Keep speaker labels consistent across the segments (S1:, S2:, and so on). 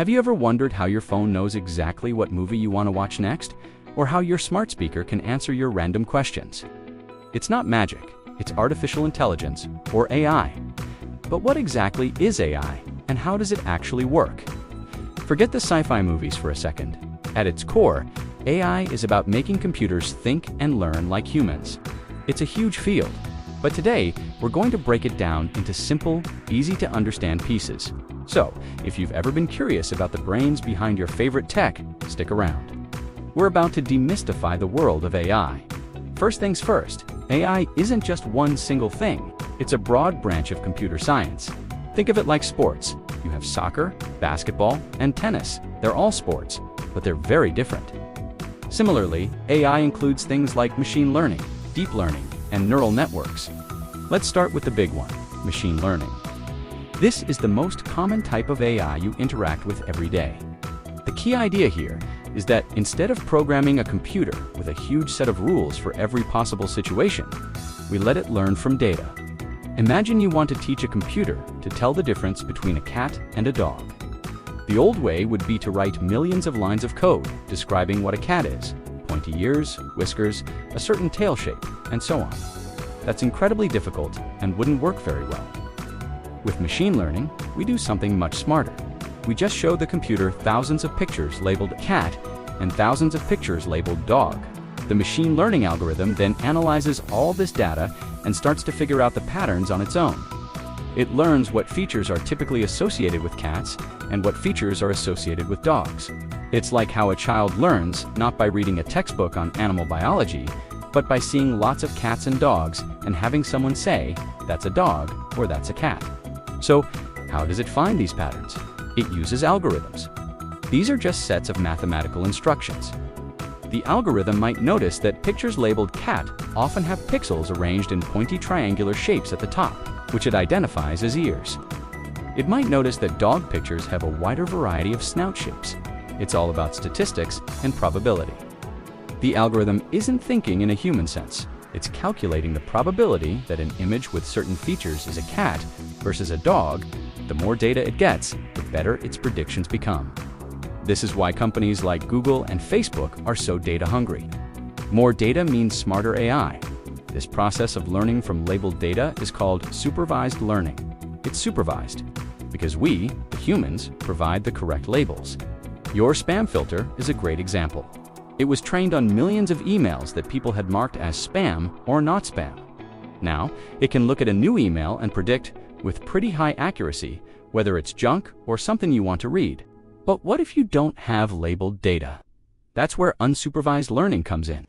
S1: Have you ever wondered how your phone knows exactly what movie you want to watch next? Or how your smart speaker can answer your random questions? It's not magic, it's artificial intelligence, or AI. But what exactly is AI, and how does it actually work? Forget the sci-fi movies for a second. At its core, AI is about making computers think and learn like humans. It's a huge field, but today we're going to break it down into simple, easy-to-understand pieces. So, if you've ever been curious about the brains behind your favorite tech, stick around. We're about to demystify the world of AI. First things first, AI isn't just one single thing. It's a broad branch of computer science. Think of it like sports. You have soccer, basketball, and tennis. They're all sports, but they're very different. Similarly, AI includes things like machine learning, deep learning, and neural networks. Let's start with the big one, machine learning. This is the most common type of AI you interact with every day. The key idea here is that instead of programming a computer with a huge set of rules for every possible situation, we let it learn from data. Imagine you want to teach a computer to tell the difference between a cat and a dog. The old way would be to write millions of lines of code describing what a cat is, pointy ears, whiskers, a certain tail shape, and so on. That's incredibly difficult and wouldn't work very well. With machine learning, we do something much smarter. We just show the computer thousands of pictures labeled cat and thousands of pictures labeled dog. The machine learning algorithm then analyzes all this data and starts to figure out the patterns on its own. It learns what features are typically associated with cats and what features are associated with dogs. It's like how a child learns, not by reading a textbook on animal biology, but by seeing lots of cats and dogs and having someone say, that's a dog or that's a cat. So, how does it find these patterns? It uses algorithms. These are just sets of mathematical instructions. The algorithm might notice that pictures labeled cat often have pixels arranged in pointy triangular shapes at the top, which it identifies as ears. It might notice that dog pictures have a wider variety of snout shapes. It's all about statistics and probability. The algorithm isn't thinking in a human sense. It's calculating the probability that an image with certain features is a cat versus a dog. The more data it gets, the better its predictions become. This is why companies like Google and Facebook are so data hungry. More data means smarter AI. This process of learning from labeled data is called supervised learning. It's supervised because we, the humans, provide the correct labels. Your spam filter is a great example. It was trained on millions of emails that people had marked as spam or not spam. Now, it can look at a new email and predict, with pretty high accuracy, whether it's junk or something you want to read. But what if you don't have labeled data? That's where unsupervised learning comes in.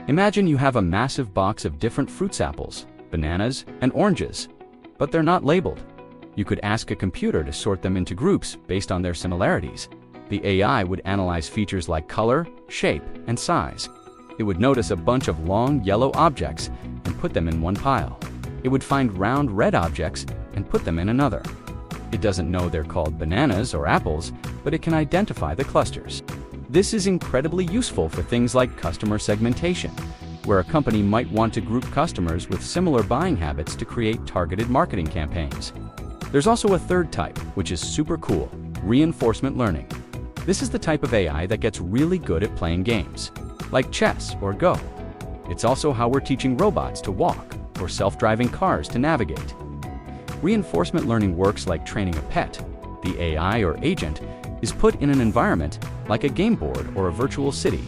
S1: Imagine you have a massive box of different fruit samples, bananas, and oranges, but they're not labeled. You could ask a computer to sort them into groups based on their similarities. The AI would analyze features like color, shape, and size. It would notice a bunch of long yellow objects and put them in one pile. It would find round red objects and put them in another. It doesn't know they're called bananas or apples, but it can identify the clusters. This is incredibly useful for things like customer segmentation, where a company might want to group customers with similar buying habits to create targeted marketing campaigns. There's also a third type, which is super cool, reinforcement learning. This is the type of AI that gets really good at playing games, like chess or Go. It's also how we're teaching robots to walk or self-driving cars to navigate. Reinforcement learning works like training a pet. The AI or agent is put in an environment like a game board or a virtual city.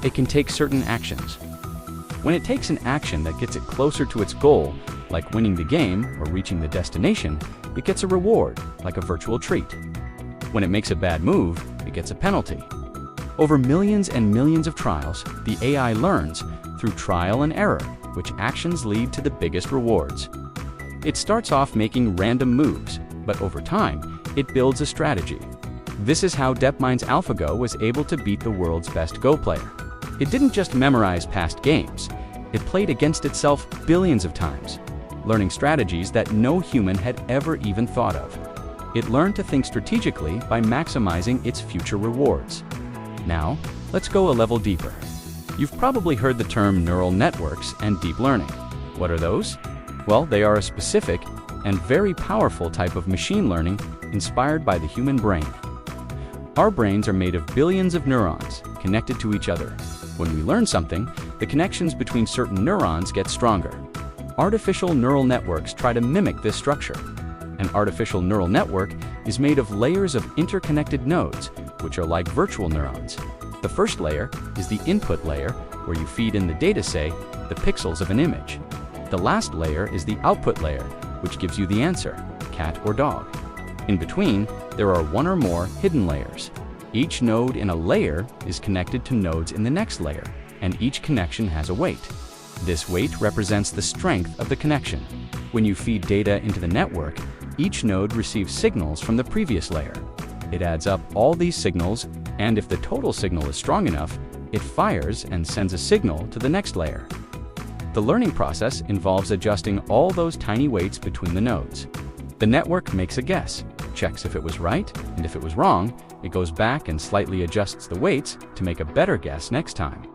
S1: It can take certain actions. When it takes an action that gets it closer to its goal, like winning the game or reaching the destination, it gets a reward, like a virtual treat. When it makes a bad move, it gets a penalty. Over millions and millions of trials, the AI learns through trial and error which actions lead to the biggest rewards. It starts off making random moves, but over time, it builds a strategy. This is how DeepMind's AlphaGo was able to beat the world's best Go player. It didn't just memorize past games, it played against itself billions of times, learning strategies that no human had ever even thought of. It learned to think strategically by maximizing its future rewards. Now, let's go a level deeper. You've probably heard the term neural networks and deep learning. What are those? Well, they are a specific and very powerful type of machine learning inspired by the human brain. Our brains are made of billions of neurons connected to each other. When we learn something, the connections between certain neurons get stronger. Artificial neural networks try to mimic this structure. An artificial neural network is made of layers of interconnected nodes, which are like virtual neurons. The first layer is the input layer, where you feed in the data, say, the pixels of an image. The last layer is the output layer, which gives you the answer, cat or dog. In between, there are one or more hidden layers. Each node in a layer is connected to nodes in the next layer, and each connection has a weight. This weight represents the strength of the connection. When you feed data into the network, each node receives signals from the previous layer. It adds up all these signals, and if the total signal is strong enough, it fires and sends a signal to the next layer. The learning process involves adjusting all those tiny weights between the nodes. The network makes a guess, checks if it was right, and if it was wrong, it goes back and slightly adjusts the weights to make a better guess next time.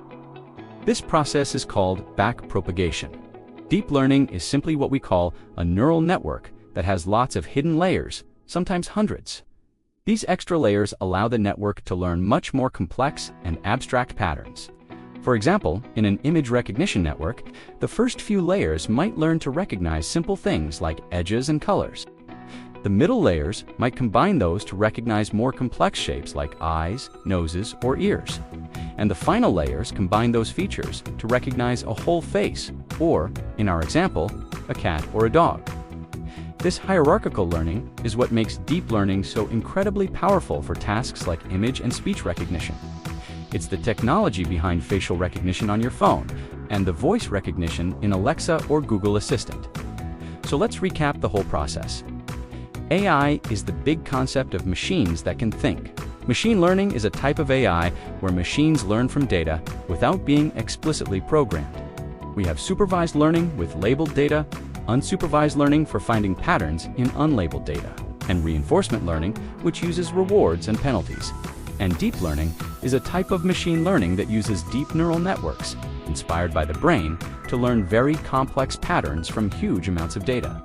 S1: This process is called backpropagation. Deep learning is simply what we call a neural network that has lots of hidden layers, sometimes hundreds. These extra layers allow the network to learn much more complex and abstract patterns. For example, in an image recognition network, the first few layers might learn to recognize simple things like edges and colors. The middle layers might combine those to recognize more complex shapes like eyes, noses, or ears. And the final layers combine those features to recognize a whole face, or, in our example, a cat or a dog. This hierarchical learning is what makes deep learning so incredibly powerful for tasks like image and speech recognition. It's the technology behind facial recognition on your phone and the voice recognition in Alexa or Google Assistant. So let's recap the whole process. AI is the big concept of machines that can think. Machine learning is a type of AI where machines learn from data without being explicitly programmed. We have supervised learning with labeled data, unsupervised learning for finding patterns in unlabeled data, and reinforcement learning, which uses rewards and penalties. And deep learning is a type of machine learning that uses deep neural networks, inspired by the brain, to learn very complex patterns from huge amounts of data.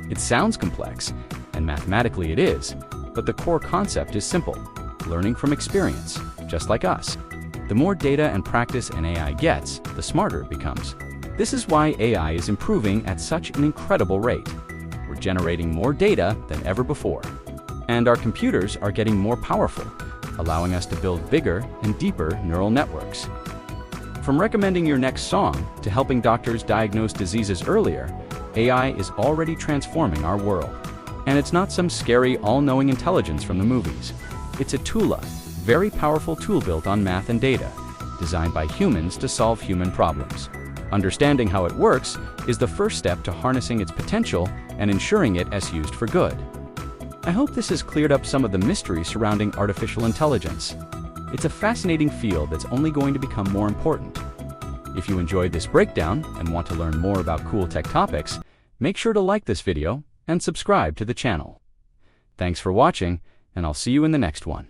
S1: It sounds complex, and mathematically it is, but the core concept is simple: learning from experience, just like us. The more data and practice an AI gets, the smarter it becomes. This is why AI is improving at such an incredible rate. We're generating more data than ever before. And our computers are getting more powerful, allowing us to build bigger and deeper neural networks. From recommending your next song to helping doctors diagnose diseases earlier, AI is already transforming our world. And it's not some scary, all-knowing intelligence from the movies. It's a Tula, very powerful tool built on math and data, designed by humans to solve human problems. Understanding how it works is the first step to harnessing its potential and ensuring it is used for good. I hope this has cleared up some of the mystery surrounding artificial intelligence. It's a fascinating field that's only going to become more important. If you enjoyed this breakdown and want to learn more about cool tech topics, make sure to like this video and subscribe to the channel. Thanks for watching, and I'll see you in the next one.